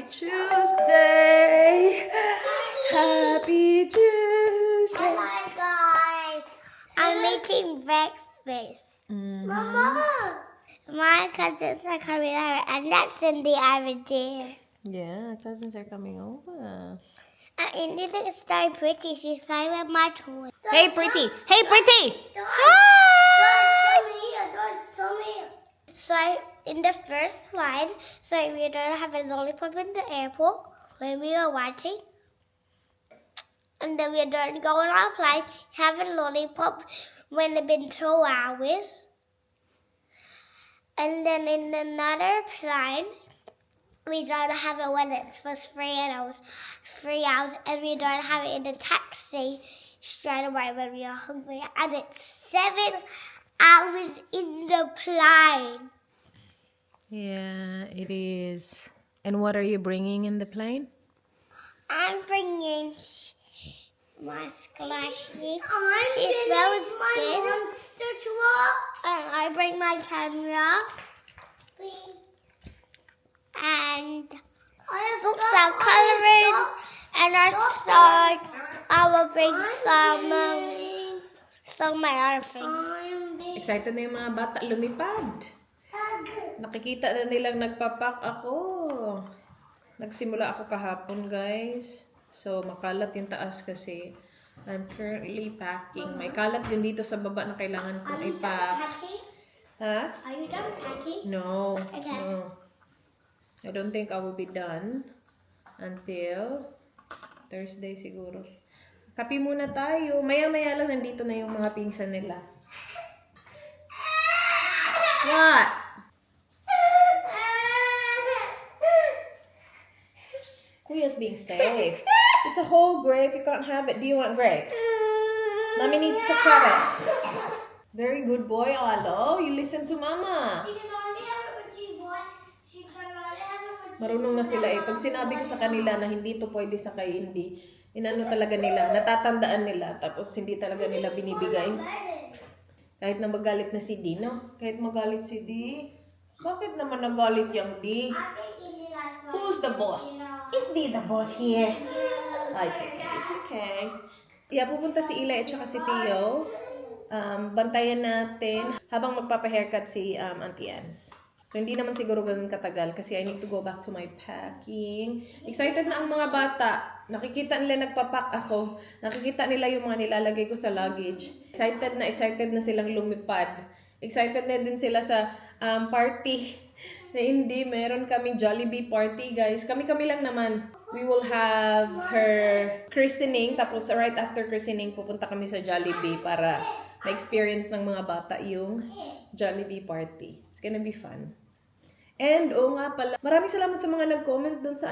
Tuesday! Happy Tuesday! Hi guys, I'm eating breakfast. Mama! My cousins are coming over and that's Cindy over there. Yeah, cousins are coming over. And Indy looks so pretty. She's playing with my toy. Hey, pretty! Hey, pretty! So, in the first line, so we don't have a lollipop in the airport when we were waiting. And then we don't go on our plane, have a lollipop when it's been 2 hours. And then in another plane, we don't have it when it's for 3 hours. 3 hours, and we don't have it in the taxi straight away when we are hungry. And it's 7 hours in the plane. Yeah, it is. And what are you bringing in the plane? I'm bringing my squishy. She smells good. And I bring my camera. And books are coloring. And I will bring some my other things. Excited na yung mga bata lumipad. Nakikita na nilang nagpapak ako. Nagsimula ako kahapon, guys. So, makalat yung taas kasi I'm currently packing. May kalat din dito sa baba na kailangan kong ipack. Ha? Are you done packing? No. Okay. No. I don't think I will be done until Thursday siguro. Kape muna tayo. Maya-maya lang nandito na yung mga pinsan nila. What? Kuya's being safe. It's a whole grape. You can't have it. Do you want grapes? Mommy needs to cut it. Very good boy, Alo. You listen to Mama. She can only have it when she wants. She can only have it when she Marunong na sila eh. Pag sinabi ko sa kanila na hindi to pwede sa kay hindi, inano talaga nila, natatandaan nila, tapos hindi talaga nila binibigay. Kahit na magalit na si D, no? Kahit magalit si D, bakit naman nagalit yung D? Who's the boss? Is D the boss here? Ah, it's okay. It's okay. Yeah, pupunta si Eli at saka si Tio. Bantayan natin habang magpapa-haircut si Auntie Anne's. So, hindi naman siguro ganun katagal kasi I need to go back to my packing. Excited na ang mga bata. Nakikita nila nagpapak ako. Nakikita nila yung mga nilalagay ko sa luggage. Excited na silang lumipad. Excited na din sila sa party. Na hindi, meron kaming Jollibee party, guys. Kami-kami lang naman. We will have her christening. Tapos, right after christening, pupunta kami sa Jollibee para ma-experience ng mga bata yung Jollibee party. It's gonna be fun. And, nga pala, maraming salamat sa mga nag-comment dun sa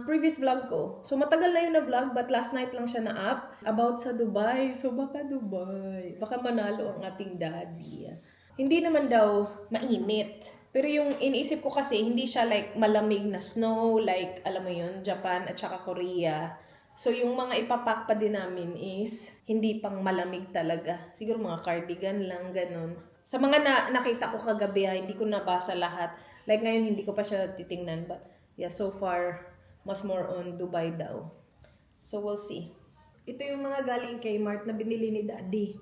previous vlog ko. So, matagal na yun na vlog, but last night lang siya na-up about sa Dubai. So, baka Dubai. Baka manalo ang ating daddy. Hindi naman daw mainit. Pero yung iniisip ko kasi, hindi siya like malamig na snow, like, alam mo yun, Japan at saka Korea. So, yung mga ipapak pa din namin is, hindi pang malamig talaga. Siguro mga cardigan lang, ganun. Sa mga nakita ko kagabi, hindi ko nabasa lahat. Like ngayon, hindi ko pa siya titingnan. But yeah, so far, mas more on Dubai daw. So, we'll see. Ito yung mga galing kay Mart na binili ni Daddy.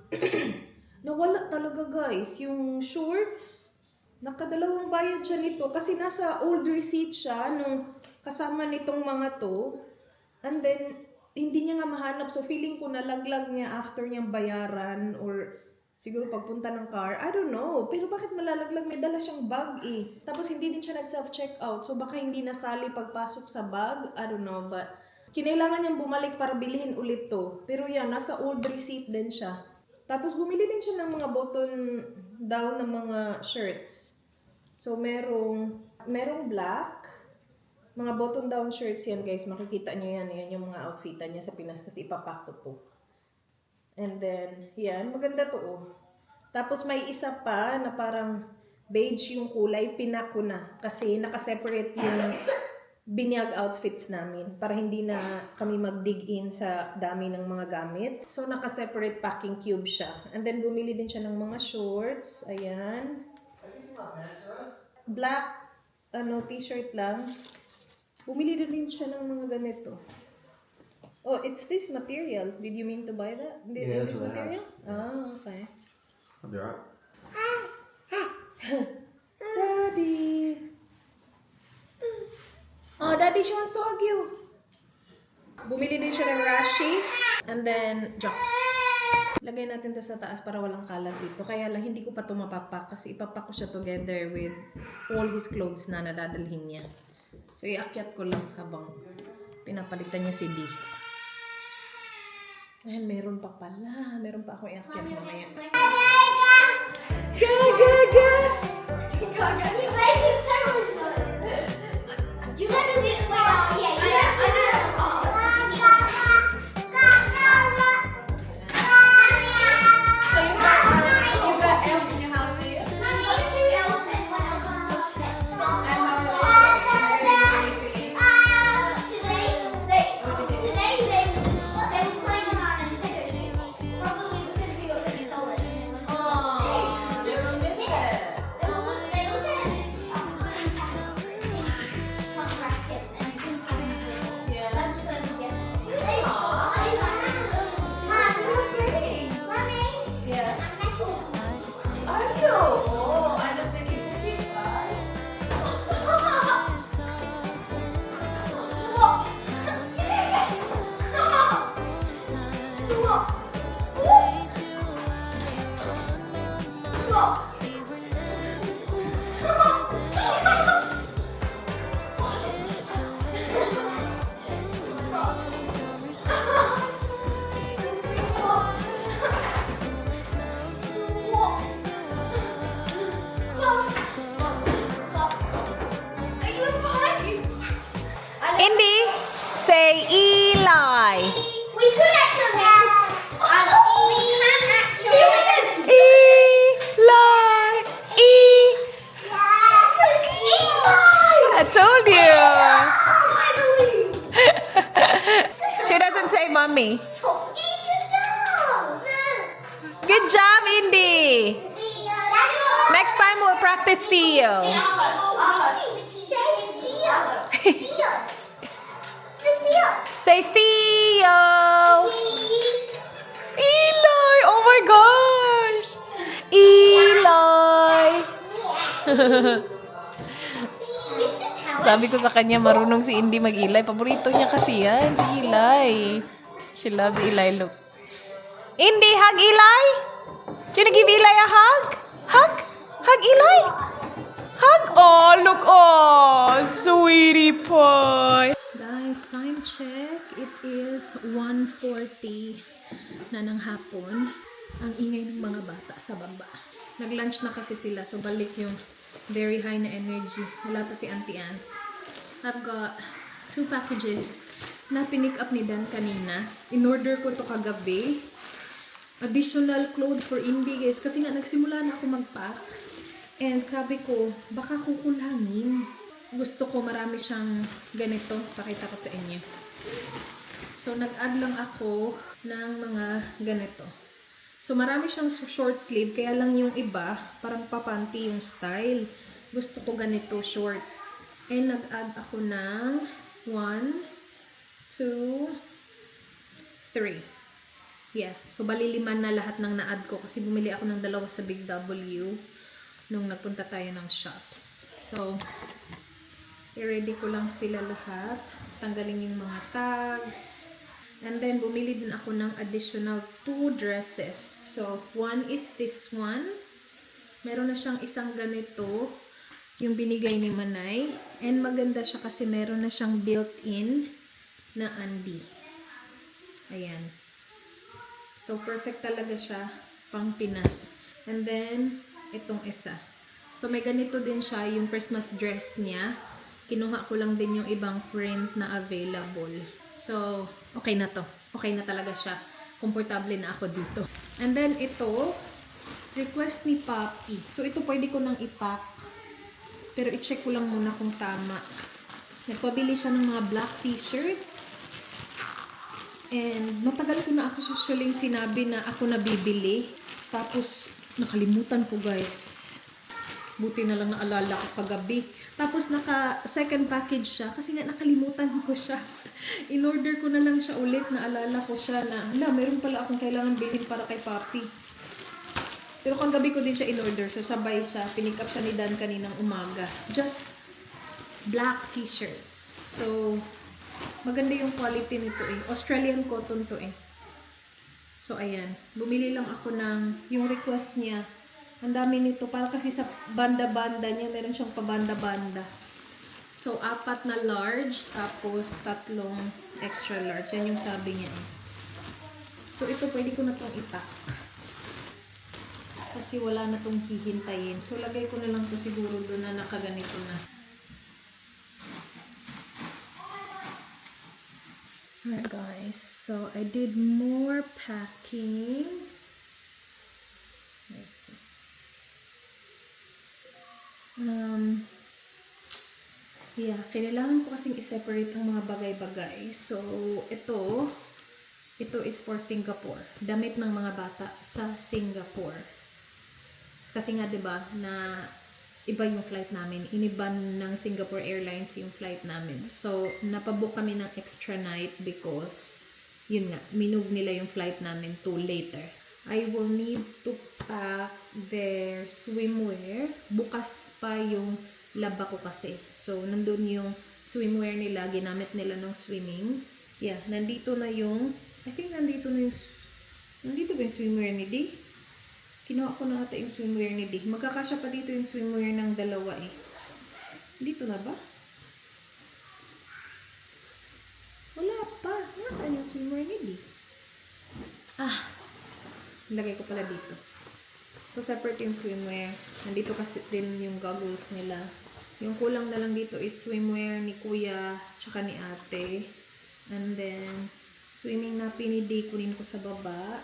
Nawala talaga, guys. Yung shorts, nakadalawang bayad siya nito. Kasi nasa old receipt siya nung kasama nitong mga to. And then, hindi niya nga mahanap. So, feeling ko nalaglag niya after niyang bayaran or siguro pagpunta ng car. I don't know. Pero bakit malalaglag? May dala siyang bag eh. Tapos, hindi din siya nag-self-checkout. So, baka hindi nasali pagpasok sa bag. I don't know. But, kinailangan niyang bumalik para bilhin ulit to. Pero yan, nasa old receipt din siya. Tapos, bumili din siya ng mga button down ng mga shirts. So, merong black. Mga button down shirts yan, guys. Makikita niyo yan. Yan yung mga outfitan niya sa Pinas kasi ipapak ko to. And then, yan. Maganda to, oh. Tapos, may isa pa na parang beige yung kulay. Pinak ko na. Kasi nakaseparate yung binyag outfits namin. Para hindi na kami mag-dig in sa dami ng mga gamit. So, naka-separate packing cube siya. And then, bumili din siya ng mga shorts. Ayan. Black, t-shirt lang. Bumili rin siya ng mga ganito. Oh, it's this material. Did you mean to buy that? Yeah, This that's what I material? Ah, okay. I'll be alright. Daddy! Oh, Daddy, she wants to hug you. Bumili din siya ng Rashi. And then, Jocks. Lagay natin to sa taas para walang kalat dito. Kaya lang, hindi ko pa ito mapapak kasi ipapak ko siya together with all his clothes na nadadalhin niya. So, iakyat ko lang habang pinapalitan niya si D. Ayan, meron pa pala. Meron pa ako iakyat mamaya. Gaga! He's making so much noise. You gotta do it. Yeah, you gotta do it. So, you got elf in your house, do you? Oh, you don't miss it. Yeah. Are you? Oh, I'm just making cookies, guys. Indy, say Eli. We could actually we can actually Eli. I told you. She doesn't say mommy. Good job! Good job, Indy. Next time we'll practice Theo. Say Theo. Eli. Oh my gosh. Eli. Sabi ko sa kanya, marunong si Indy mag-Eli. Paborito niya kasi yan, si Eli. She loves Eli. Look. Indy, hug Eli. Should I give Eli a hug? Hug? Hug Eli? Hug? Oh, look. Oh, sweetie pie. Guys, time check. It is 1:40 na ng hapon. Ang ingay ng mga bata sa baba. Nag-lunch na kasi sila, so balik yung very high na energy. Wala pa si Auntie Ans. I've got 2 packages na pinick up ni Dan kanina. In-order ko to kagabi. Additional clothes for Indy, guys. Kasi nga, nagsimula na ako mag-pack. And sabi ko, baka kukulangin. Gusto ko marami siyang ganito. Pakita ko sa inyo. So, nag-add lang ako ng mga ganito. So, marami siyang short sleeve. Kaya lang yung iba, parang papanty yung style. Gusto ko ganito, shorts. And nag-add ako ng 1, 2, 3. Yeah. So, bali 5 na lahat ng na-add ko. Kasi bumili ako ng 2 sa Big W nung nagpunta tayo ng shops. So, i-ready ko lang sila lahat. Tanggalin yung mga tags. And then, bumili din ako ng additional 2 dresses. So, one is this one. Meron na siyang isang ganito. Yung binigay ni Manay. And maganda siya kasi meron na siyang built-in na andi. Ayan. So, perfect talaga siya pang Pinas. And then, itong isa. So, may ganito din siya, yung Christmas dress niya. Kinuha ko lang din yung ibang print na available. So, okay na to. Okay na talaga siya. Komportable na ako dito. And then, ito, request ni Papi. So, ito pwede ko nang ipack. Pero, i-check ko lang muna kung tama. Nagpabili siya ng mga black t-shirts. And, matagal ko na ako usually sinabi na ako nabibili. Tapos, nakalimutan ko, guys. Buti na lang naalala ko kagabi. Tapos naka-second package siya kasi nga nakalimutan ko siya. In-order ko na lang siya ulit. Naalala ko siya na, meron pala akong kailangan bilhin para kay Papi. Pero kagabi ko din siya in-order. So sabay siya. Pinick up siya ni Dan kaninang umaga. Just black t-shirts. So, maganda yung quality nito eh. Australian cotton to eh. So, ayan. Bumili lang ako ng yung request niya. Ang dami nito. Para kasi sa banda-banda niya, meron siyang pabanda-banda. So, 4 na large, tapos 3 extra large. Yan yung sabi niya eh. So, ito pwede ko na itong itak. Kasi wala na itong hihintayin. So, lagay ko na lang to siguro doon na nakaganito na. Alright guys, so I did more packing. Let's see. Yeah, kailangan ko kasing i-separate ang mga bagay-bagay. So, ito is for Singapore. Damit ng mga bata sa Singapore. Kasi nga 'di ba na iba yung flight namin. Iniban ng Singapore Airlines yung flight namin. So, napabook kami ng extra night because yun nga, minove nila yung flight namin to later. I will need to pack their swimwear. Bukas pa yung laba ko kasi. So, nandun yung swimwear nila. Ginamit nila ng swimming. Yeah, nandito na yung nandito ba yung swimwear ni Dee? Kinuha ko na ata yung swimwear ni Dee. Magkakasya pa dito yung swimwear ng dalawa eh. Dito na ba? Wala pa. Nasaan yung swimwear ni Dee? Lagay ko pala dito. So, separate yung swimwear. Nandito kasi din yung goggles nila. Yung kulang na lang dito is swimwear ni Kuya tsaka ni Ate. And then, swimming nappy ni Dee kunin ko sa baba.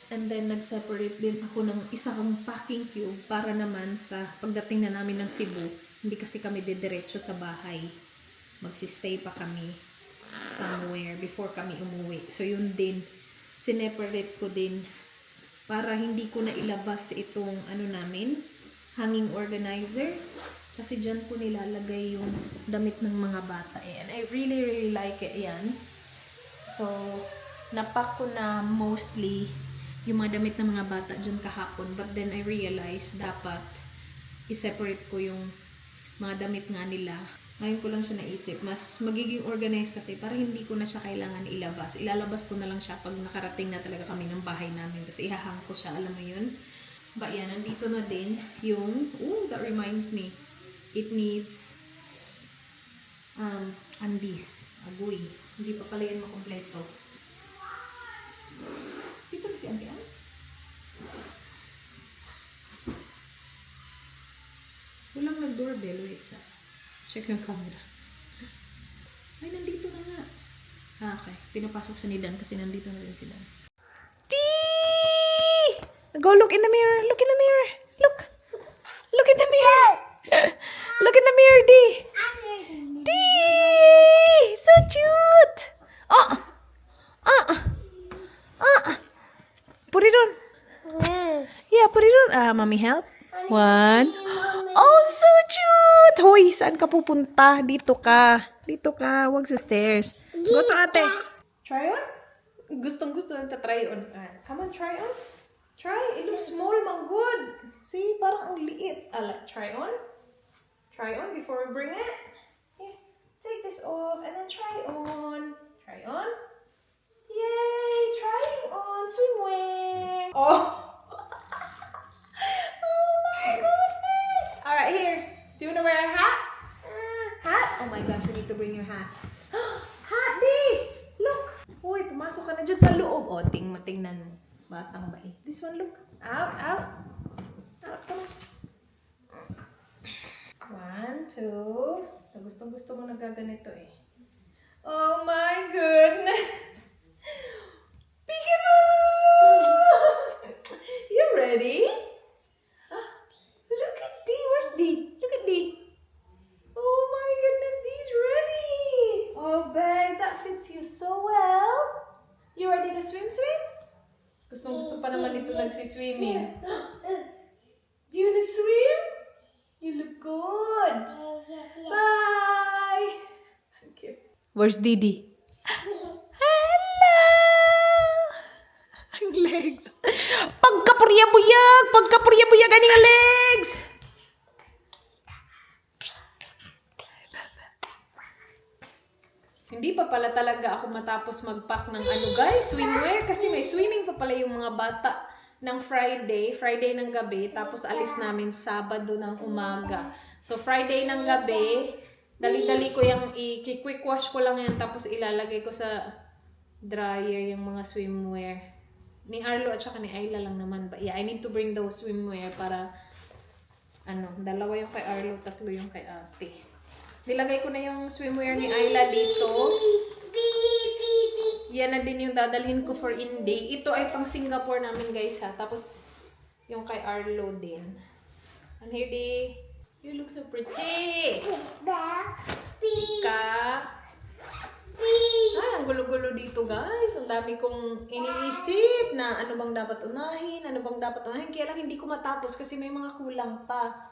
And then, nag-separate din ako ng isang packing cube para naman sa pagdating na namin ng Cebu. Hindi kasi kami didiretso sa bahay. Magsistay pa kami somewhere before kami umuwi. So, yun din. Sineparate ko din para hindi ko na ilabas itong namin, hanging organizer. Kasi dyan ko nilalagay yung damit ng mga bata. And I really, really like it yan. So, napak ko na mostly yung mga damit ng mga bata dyan kahapon. But then I realized dapat i-separate ko yung mga damit nga nila. Ngayon ko lang siya naisip. Mas magiging organized kasi para hindi ko na siya kailangan ilabas. Ilalabas ko na lang siya pag nakarating na talaga kami ng bahay namin. Kasi ihahang ko siya. Alam mo yun? But yan, nandito na din yung, that reminds me. It needs undies. Agoy. Hindi pa pala yan makompleto. Dito na si Auntie Ans. Walang nag-doorbell. Wait sa. Check yung camera. Ay, nandito na nga. Okay. Pinapasok siya ni Dan kasi nandito na rin si Dan. Dee! Go look in the mirror. Look in the mirror. Look. Look in the mirror. Look in the mirror, Dee. Dee! So cute. Put it on. Yeah, put it on. Mommy help. 1. Oh, so cute! Hoy, saan ka pupunta? Dito ka. Dito ka. Huwag sa stairs. Go to ate. Try on? Gustong-gusto nang try on. Come on, try on. Try. It looks small, man. Good. See, parang ang liit. Try on. Try on before we bring it. Here, take this off and then try on. Try on. Yay! Trying on swimwear. Oh! Oh my goodness! Alright, here. Do you want to wear a hat? Hat? Oh my gosh, we need to bring your hat. Hat, Dee! Look! Uy, pumasok ka na dyan sa loob. O, matingnan mo. Batang ba eh. This one, look. Out, out. Out, come on. 1, 2. Gustong-gusto mo nagaganito eh. Oh my goodness! Peekaboo! You ready? Look at Dee. Where's Dee? Look at Dee. Oh my goodness, Dee's ready. Oh, babe, that fits you so well. You ready to swim? Gustong-gusto pa naman ito nagsiswimming. Do you want to swim? You look good. Bye. Where's Didi? Hello! Ang legs. Pagkapurya-buyag aning legs. Hindi pa pala talaga ako matapos mag-pack ng guys, swimwear. Kasi may swimming pa pala yung mga bata ng Friday ng gabi. Tapos alis namin Sabado ng umaga. So Friday ng gabi, dali-dali ko yung i-quick wash ko lang yan. Tapos ilalagay ko sa dryer yung mga swimwear. Ni Arlo at saka ni Ayla lang naman. But yeah, I need to bring those swimwear para dalawa yung kay Arlo, tatlo yung kay ate. Nilagay ko na yung swimwear ni Ayla dito. Yan na din yung dadalhin ko for in-day. Ito ay pang Singapore namin guys ha. Tapos yung kay Arlo din. And here di. You look so pretty. Ika. Ay, ang gulo-gulo dito guys. Ang dami kong iniisip na ano bang dapat unahin. Kaya lang hindi ko matapos kasi may mga kulang pa.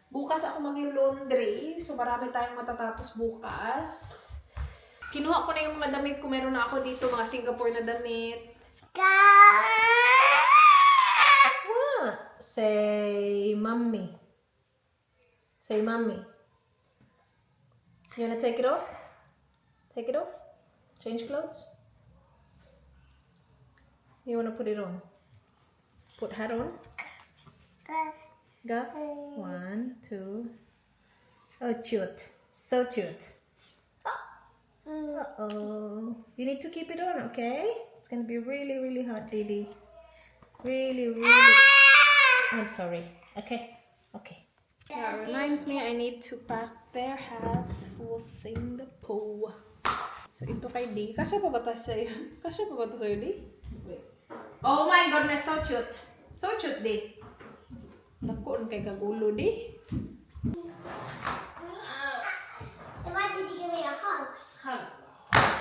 Bukas ako maglo-laundry. So, marami tayong matatapos bukas. Kinuha ko na yung mga damit ko. Meron na ako dito, mga Singapore na damit. What? Say, mommy. Say, mommy. You wanna take it off? Take it off? Change clothes? You wanna put it on? Put hat on? Go. 1, 2. Oh, cute. So cute. Uh-oh. You need to keep it on, okay? It's gonna be really, really hot, Didi. Really, really. I'm sorry. Okay. Okay. That reminds me, I need to pack their hats for Singapore. So, ito kay Di. Kasya pa ba ito sa'yo? Kasya pa ba ito sa'yo, Di? Wait. Oh my goodness, so cute. So cute, Di. Naku, kay kagulo di. Why did you give me a hug? Hug.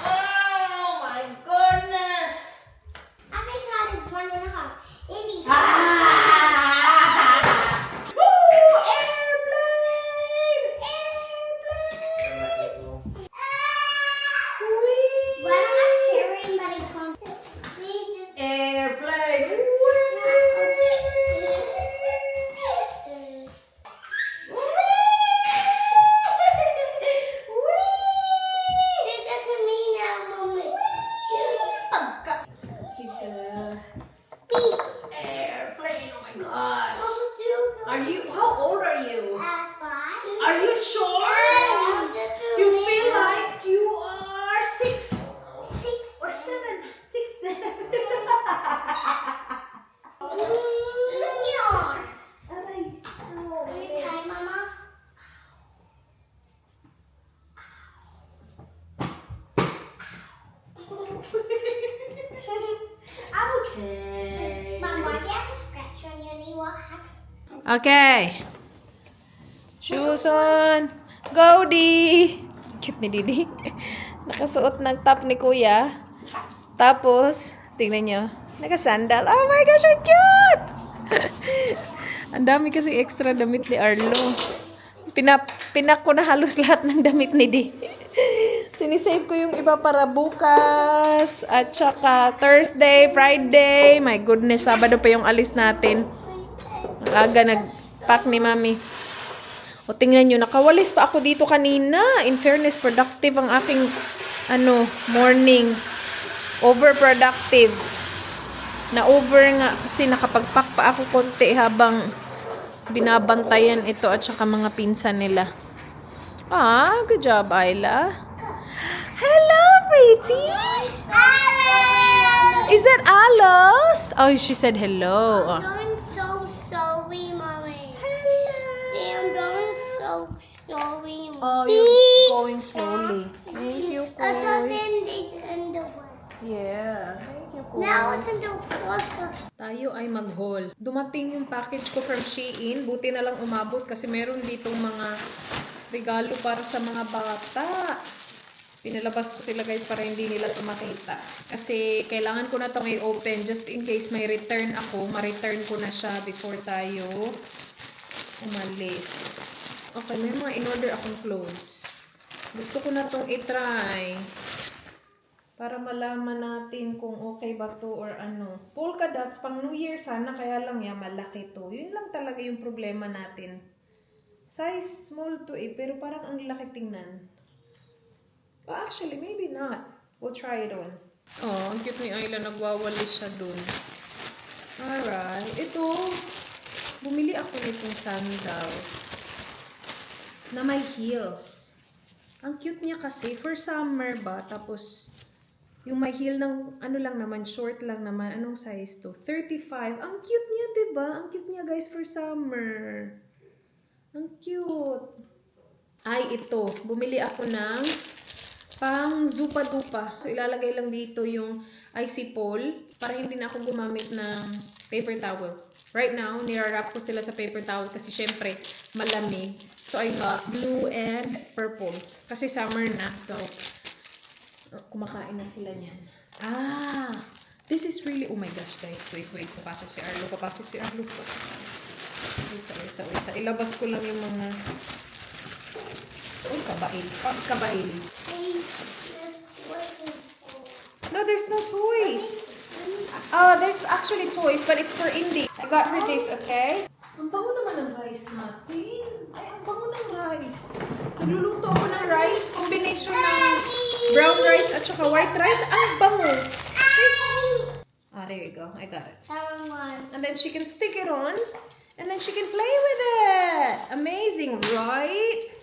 Oh my goodness! I think God is one and a half. Andy. Woo! Airplane! Airplane! Whee! Why don't I share it, but it comes? Airplane! Airplane! Oh my gosh! Are you? How old are you? Are you sure? You feel like you are 6 or 7? 6. Aray. Okay. Mom, why do you have a scratch on your knee? What happened? Okay. Shoes on. Go, Di. Cute ni Didi. Nakasuot ng top ni Kuya. Tapos, tingnan nyo. Nakasandal. Oh my gosh, so cute! Ang dami kasi extra damit ni Arlo. Pinak ko na halos lahat ng damit ni Di. Sinisave ko yung iba para bukas. At saka Thursday, Friday. My goodness, Sabado pa yung alis natin. Ang aga nag-pack ni Mami. O tingnan nyo, nakawalis pa ako dito kanina. In fairness, productive ang aking morning. Overproductive. Na-over nga kasi nakapag-pack pa ako konti habang binabantayan ito at saka mga pinsan nila. Ah, good job, Ayla. Hello, pretty. Is that Alice? Oh, she said hello. I'm going so sorry, Mommy. Hello. See, I'm going so sorry, Mommy. Oh, you're going slowly. Thank you, I thought Kois. then this in the way. Yeah. Thank you, Kois. Now it's in the foster. Tayo ay mag-haul. Dumating yung package ko from Shein. Buti na lang umabot kasi meron ditong mga regalo para sa mga bata. Pinalabas ko sila guys para hindi nila ito makita. Kasi kailangan ko na ito may open just in case may return ako. Ma-return ko na siya before tayo umalis. Okay, may mga in-order akong clothes. Gusto ko na tong i-try. Para malaman natin kung okay ba to or ano. Polka dots, pang New Year sana, kaya lang yan, malaki to. Yun lang talaga yung problema natin. Size small to pero parang ang laki tingnan. Oh, actually, maybe not. We'll try it on. Oh, ang cute ni Ayla, nagwawali siya dun. Alright, ito, bumili ako nitong sandals na may heels. Ang cute niya kasi, for summer ba, tapos yung may heel ng, ano lang naman, short lang naman, anong size to? 35. Ang cute niya, diba? Ang cute niya, guys, for summer. Ang cute. Ay, ito, bumili ako ng pang zupa-dupa. So, ilalagay lang dito yung icy pole para hindi na ako gumamit ng paper towel. Right now, nirarap ko sila sa paper towel kasi syempre malamig. So, I got blue and purple. Kasi summer na. So, kumakain na sila niyan. Ah! This is really, oh my gosh guys. Wait. Papasok si Arlo. Wait. Ilabas ko lang yung mga... Oh, kabail. No, there's no toys. There's actually toys, but it's for Indy. I got her this, okay? Ang bango naman ng rice natin. Ay, ang bango ng rice. Nagluluto ako ng rice, combination ng brown rice at saka white rice. Ang bango. There you go. I got it. And then she can stick it on, and then she can play with it. Amazing, right?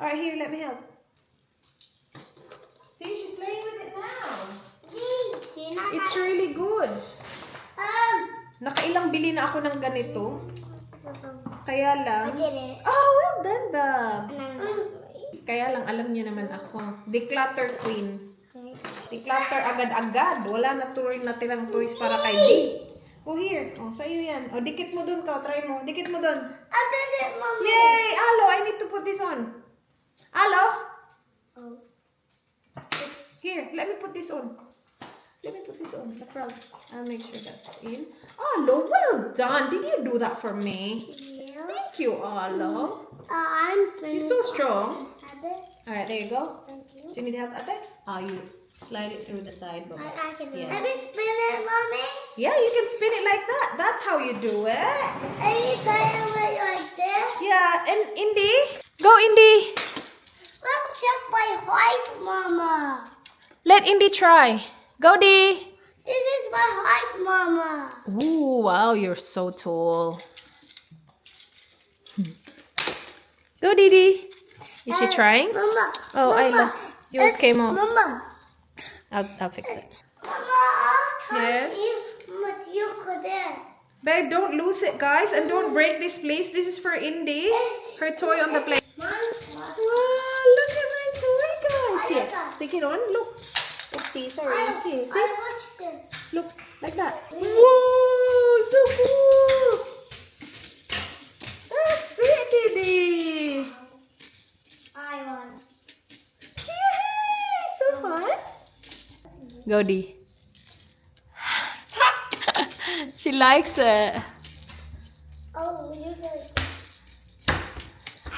Alright, here, let me help. See, she's playing with it now. It's really good. Nakailang bili na ako ng ganito. Kaya lang... Oh, well done, Bob. Kaya lang, alam niyo naman ako. Declutter queen. Declutter agad-agad. Wala na natirang toys para kay D. Oh, here. Oh, sa'yo yan. Oh, dikit mo dun ka. Try mo. Dikit mo dun. I did it, Mommy. Yay! Alo, I need to put this on. Alo? Oh. Here, let me put this on. The front. I'll make sure that's in. Alo, well done. Did you do that for me? Yeah. Thank you, Alo. I'm You're so strong. Ate, Alright, there you go. thank you. Do you need help, Ate? You slide it through the side. Baba. I can Yeah. Let me spin it, Mommy. Yeah, you can spin it like that. That's how you do it. Are you playing with like this? Yeah, and Indy. Go, Indy. Look, check my height, Mama. Let Indy try. Go, Dee. This is my height, Mama. Ooh, wow, you're so tall. Go, Dee. Is she trying? Mama. Oh, Mama, yours came off. Mama. I'll fix it. Mama. Yes? But you couldn't. Babe, don't lose it, guys. And don't break this, please. This is for Indy. Her toy on the plate. Wow, look at my toy, guys. Here, stick it on. Look. Oopsie, sorry. Here, see? I watched it. Look, like that. Whoa, so cool. That's it, Didi. I won. Yay, so fun. Go, Dee. She likes it. Oh, you guys.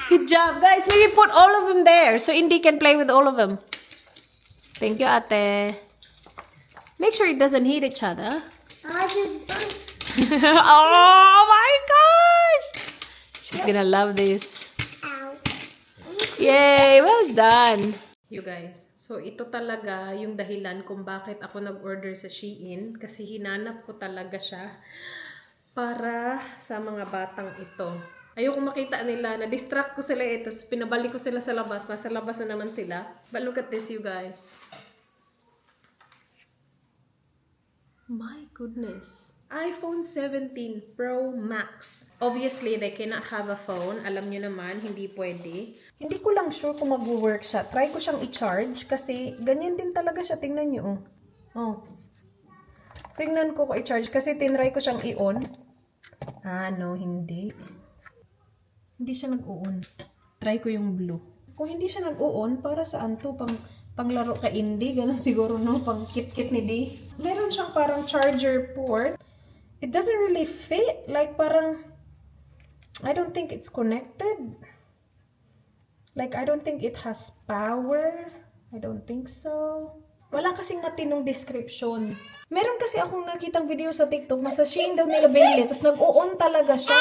Good job, guys. Maybe put all of them there so Indy can play with all of them. Thank you, Ate. Make sure it doesn't hit each other. I just Oh my gosh! She's gonna love this. Ow. Yay! Well done! You guys, so ito talaga yung dahilan kung bakit ako nag-order sa Shein kasi hinanap ko talaga siya para sa mga batang ito. Ayoko makita nila, na-distract ko sila ito, pinabalik ko sila sa labas, nasa labas na naman sila. But look at this, you guys. My goodness. iPhone 17 Pro Max. Obviously, they cannot have a phone. Alam nyo naman, hindi pwede. Hindi ko lang sure kung mag-work siya. Try ko siyang i-charge kasi ganyan din talaga siya. Tingnan nyo, oh. Oh. Tingnan ko i-charge kasi tinry ko siyang i-on. No, hindi. Hindi siya nag-on. Try ko yung blue. Kung hindi siya nag-on, para saan to? Panglaro ka Indy? Ganun siguro, no? Pang kit-kit ni Dee. Meron siyang parang charger port. It doesn't really fit. Like, parang, I don't think it's connected. Like, I don't think it has power. I don't think so. Wala kasing matinong description. Meron kasi akong nakitang video sa TikTok na sa Shein daw nila binili, tapos nag-on talaga siya.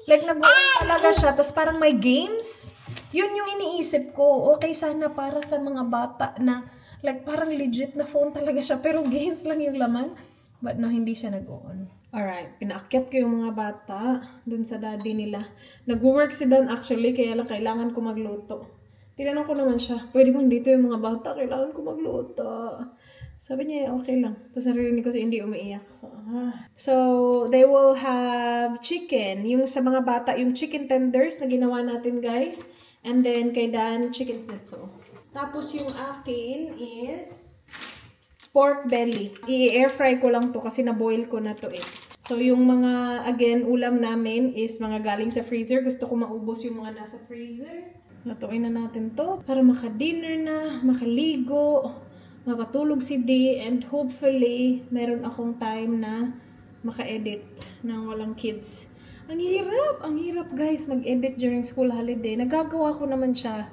Like, nag-on talaga siya, tapos parang may games. Yun yung iniisip ko. Okay, sana para sa mga bata na, like, parang legit na phone talaga siya, pero games lang yung laman. But no, hindi siya nag-on. Alright, pinaakyat ko yung mga bata dun sa daddy nila. Nag-work si Dan actually, kaya lang kailangan ko magluto. Tinanong ko naman siya, pwede bang dito yung mga bata? Kailangan ko magluto. Sabi niya, okay lang. Tapos narinig ko siya hindi umiiyak. So, they will have chicken. Yung sa mga bata, yung chicken tenders na ginawa natin, guys. And then, kay Dan, chicken schnitzel. Tapos yung akin is pork belly. I-air fry ko lang to kasi na-boil ko na to eh. So, yung mga, again, ulam namin is mga galing sa freezer. Gusto ko maubos yung mga nasa freezer. Natuin na natin to para maka-dinner na, makaligo, makatulog si D, and hopefully, meron akong time na maka-edit ng walang kids. Ang hirap guys mag-edit during school holiday. Nagagawa ko naman siya.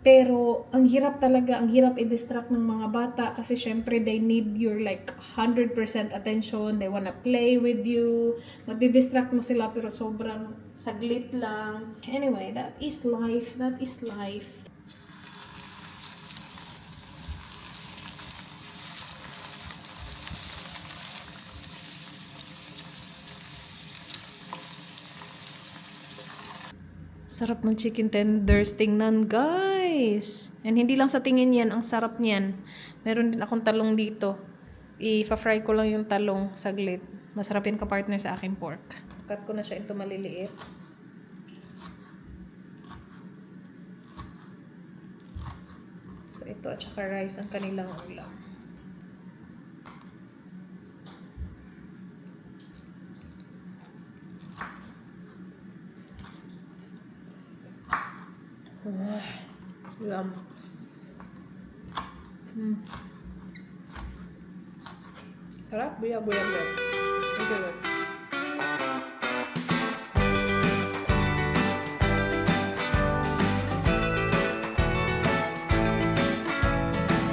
Pero, ang hirap talaga, ang hirap i-distract ng mga bata kasi syempre they need your like 100% attention. They wanna play with you. Magdi-distract mo sila pero sobrang saglit lang. Anyway, that is life. That is life. Sarap ng chicken tenders. Tingnan, guys. And hindi lang sa tingin yan. Ang sarap niyan. Meron din akong talong dito. I-fry ko lang yung talong saglit. Masarap yun ka-partner sa aking pork. Cut ko na siya into maliliit. So, ito at saka rice ang kanilang ulam. Yum. Sarap, buya. Thank you.